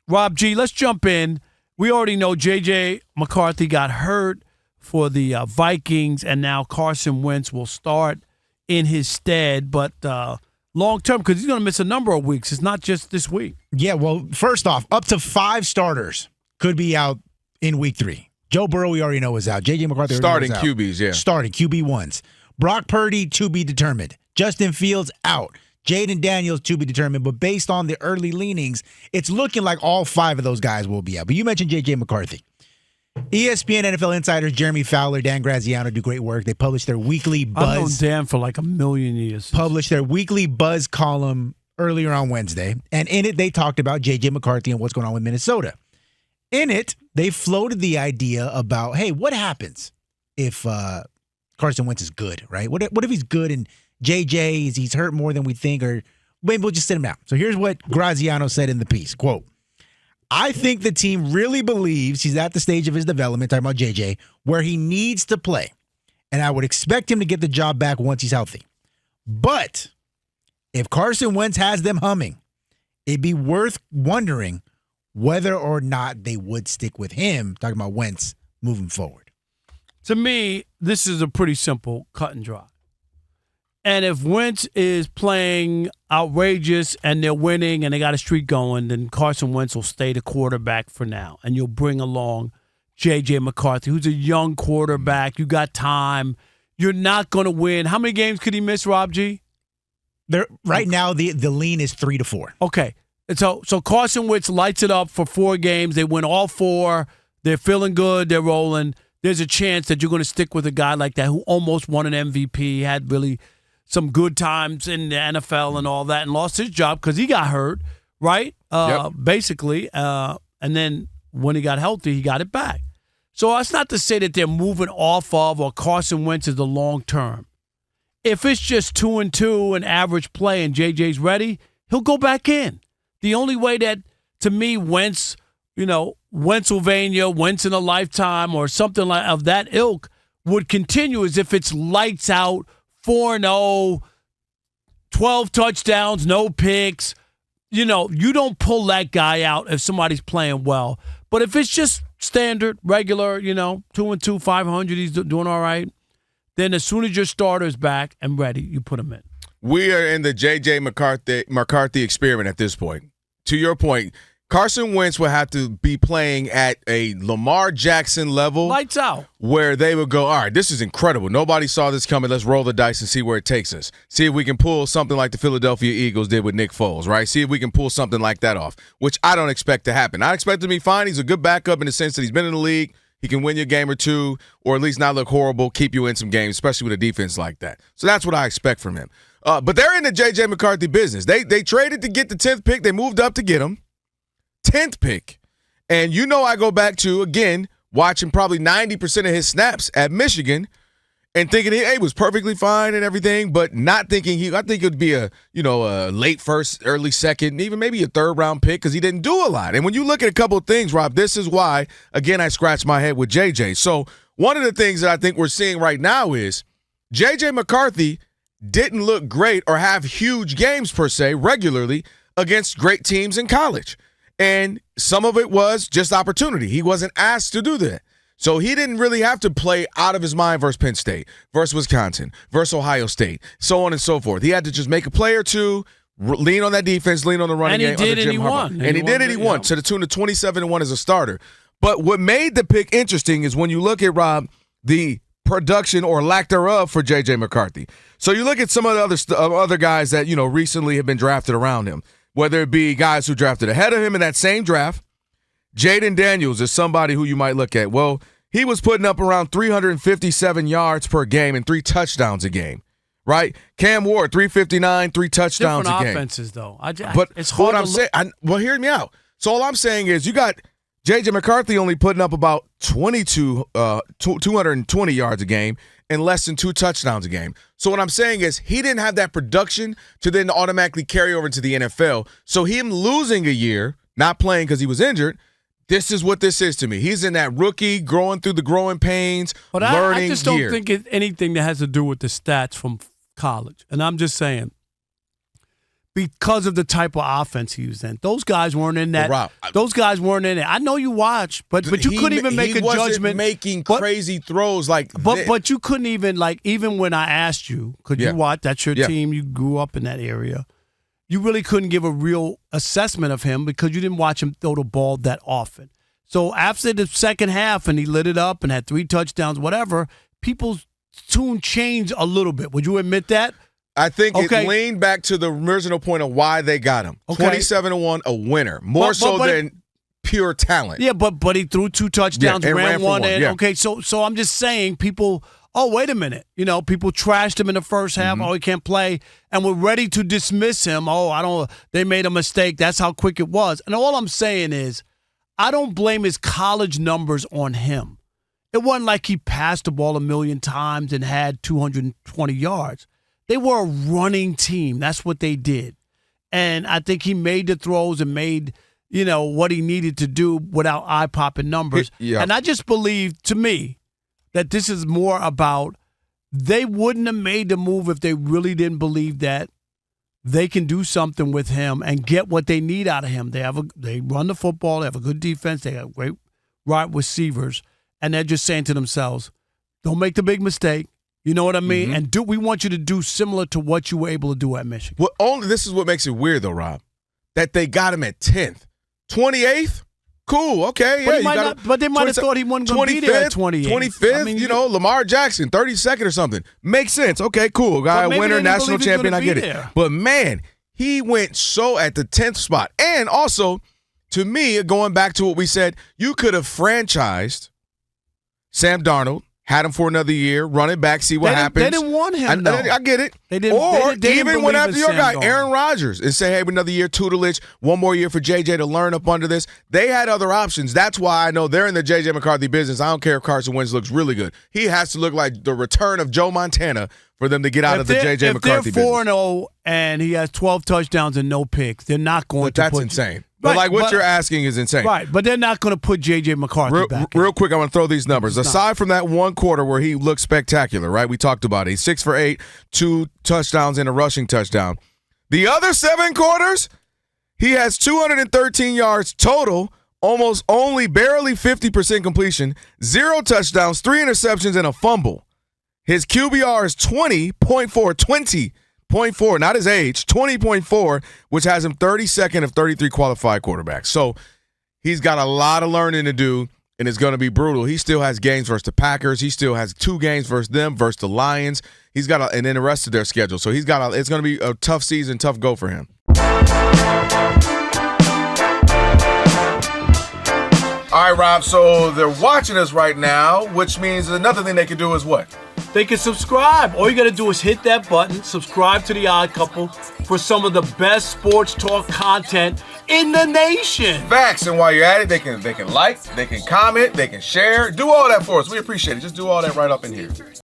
Rob G, let's jump in. We already know J.J. McCarthy got hurt for the Vikings, and now Carson Wentz will start in his stead. But long term, because he's going to miss a number of weeks. It's not just this week. Yeah, well, first off, up to 5 starters could be out in week 3. Joe Burrow, we already know, is out. J.J. McCarthy starting out. QBs, yeah. Starting QB1s. Brock Purdy, to be determined. Justin Fields, out. Jaden Daniels, to be determined. But based on the early leanings, it's looking like all 5 of those guys will be out. But you mentioned J.J. McCarthy. ESPN NFL insiders Jeremy Fowler, Dan Graziano do great work. They publish their weekly buzz. I've known Dan for like a million years. Published their weekly buzz column earlier on Wednesday. And in it, they talked about J.J. McCarthy and what's going on with Minnesota. In it, they floated the idea about, hey, what happens if Carson Wentz is good, right? What if he's good and JJ, he's hurt more than we think, or maybe we'll just sit him out. So here's what Graziano said in the piece, quote, I think the team really believes he's at the stage of his development, talking about JJ, where he needs to play. And I would expect him to get the job back once he's healthy. But if Carson Wentz has them humming, it'd be worth wondering whether or not they would stick with him, talking about Wentz, moving forward. To me, this is a pretty simple cut and dry. And if Wentz is playing outrageous and they're winning and they got a streak going, then Carson Wentz will stay the quarterback for now. And you'll bring along J.J. McCarthy, who's a young quarterback. You got time. You're not going to win. How many games could he miss, Rob G? Right now, the lean is 3 to 4. Okay. So Carson Wentz lights it up for 4 games. They win all 4. They're feeling good. They're rolling. There's a chance that you're going to stick with a guy like that who almost won an MVP, had really some good times in the NFL and all that, and lost his job because he got hurt, right? Yep. Basically. And then when he got healthy, he got it back. So that's not to say that they're moving off of or Carson Wentz is the long term. If it's just 2-2 and average play and JJ's ready, he'll go back in. The only way that, to me, Wentz, Wentzylvania, Wentz in a lifetime or something like of that ilk would continue is if it's lights out, 4-0, 12 touchdowns, no picks. You don't pull that guy out if somebody's playing well. But if it's just standard, regular, 2-2, 500, he's doing all right, then as soon as your starter's back and ready, you put him in. We are in the J.J. McCarthy experiment at this point. To your point, Carson Wentz will have to be playing at a Lamar Jackson level. Lights out. Where they would go, all right, this is incredible. Nobody saw this coming. Let's roll the dice and see where it takes us. See if we can pull something like the Philadelphia Eagles did with Nick Foles, right? See if we can pull something like that off, which I don't expect to happen. I expect him to be fine. He's a good backup in the sense that he's been in the league. He can win you a game or two, or at least not look horrible, keep you in some games, especially with a defense like that. So that's what I expect from him. But they're in the J.J. McCarthy business. They traded to get the 10th pick. They moved up to get him. 10th pick. And I go back to, again, watching probably 90% of his snaps at Michigan and thinking he was perfectly fine and everything, but not thinking I think it would be a late first, early second, even maybe a 3rd round pick because he didn't do a lot. And when you look at a couple of things, Rob, this is why, again, I scratch my head with JJ. So one of the things that I think we're seeing right now is JJ McCarthy didn't look great or have huge games per se regularly against great teams in college. And some of it was just opportunity. He wasn't asked to do that. So he didn't really have to play out of his mind versus Penn State, versus Wisconsin, versus Ohio State, so on and so forth. He had to just make a play or two, lean on that defense, lean on the running game. And he did, and he won. And he did it, he won. To the tune of 27-1 as a starter. But what made the pick interesting is when you look at, Rob, the production or lack thereof for J.J. McCarthy. So you look at some of the other guys that, recently have been drafted around him, whether it be guys who drafted ahead of him in that same draft. Jaden Daniels is somebody who you might look at. Well, he was putting up around 357 yards per game and 3 touchdowns a game, right? Cam Ward, 359, 3 touchdowns a game. Different offenses, though. But it's hard what I'm saying, hear me out. So all I'm saying is you got J.J. McCarthy only putting up about 220 yards a game and less than 2 touchdowns a game. So what I'm saying is he didn't have that production to then automatically carry over into the NFL. So him losing a year, not playing because he was injured, this is what this is to me. He's in that rookie, growing through the growing pains, learning year. I just don't think it's anything that has to do with the stats from college. And I'm just saying, because of the type of offense he was in. Those guys weren't in that. Rob, those guys weren't in it. I know you watch, but you couldn't even make a judgment. He wasn't making crazy throws like But you couldn't even, even when I asked you, could you watch, that's your team, you grew up in that area, you really couldn't give a real assessment of him because you didn't watch him throw the ball that often. So after the second half and he lit it up and had 3 touchdowns, whatever, people's tune changed a little bit. Would you admit that? I think it leaned back to the original point of why they got him. 27-1, a winner. More so than pure talent. Yeah, but he threw 2 touchdowns, ran one in. Yeah. Okay, so I'm just saying people, wait a minute. People trashed him in the first half. He can't play. And we're ready to dismiss him. They made a mistake. That's how quick it was. And all I'm saying is I don't blame his college numbers on him. It wasn't like he passed the ball 1,000,000 times and had 220 yards. They were a running team. That's what they did. And I think he made the throws and made, what he needed to do without eye-popping numbers. Yeah. And I just believe, to me, that this is more about they wouldn't have made the move if they really didn't believe that they can do something with him and get what they need out of him. They run the football. They have a good defense. They have great wide receivers. And they're just saying to themselves, don't make the big mistake. You know what I mean? And we want you to do similar to what you were able to do at Michigan. Well, this is what makes it weird, though, Rob, that they got him at 10th. 28th? Cool, okay. But they might have thought he wasn't going to be there at 28th. 25th, Lamar Jackson, 32nd or something. Makes sense. Okay, cool. Guy, winner, national champion, I get it. But, man, he went so at the 10th spot. And also, to me, going back to what we said, you could have franchised Sam Darnold, had him for another year, run it back, see what happens. They didn't want him, though. I get it. They didn't. Or they even went after your guy, Darnold. Aaron Rodgers, and say, hey, another year tutelage, one more year for JJ to learn up under this. They had other options. That's why I know they're in the JJ McCarthy business. I don't care if Carson Wentz looks really good. He has to look like the return of Joe Montana for them to get out of the JJ McCarthy business. If they're 4-0 and he has 12 touchdowns and no picks, they're not going to put. That's insane. But what you're asking is insane. Right, but they're not going to put J.J. McCarthy back in. Real quick, I want to throw these numbers. Aside from that one quarter where he looked spectacular, right? We talked about it. He's 6 for 8, 2 touchdowns and a rushing touchdown. The other 7 quarters, he has 213 yards total, almost only barely 50% completion, 0 touchdowns, 3 interceptions, and a fumble. His QBR is 20.4, not his age, 20.4, which has him 32nd of 33 qualified quarterbacks. So he's got a lot of learning to do, and it's going to be brutal. He still has games versus the Packers. He still has 2 games versus them, versus the Lions. He's got and then the rest of their schedule. So it's going to be a tough season, tough go for him. All right, Rob, so they're watching us right now, which means another thing they can do is what? They can subscribe. All you got to do is hit that button, subscribe to The Odd Couple for some of the best sports talk content in the nation. Facts, and while you're at it, they can like, they can comment, they can share. Do all that for us. We appreciate it. Just do all that right up in here.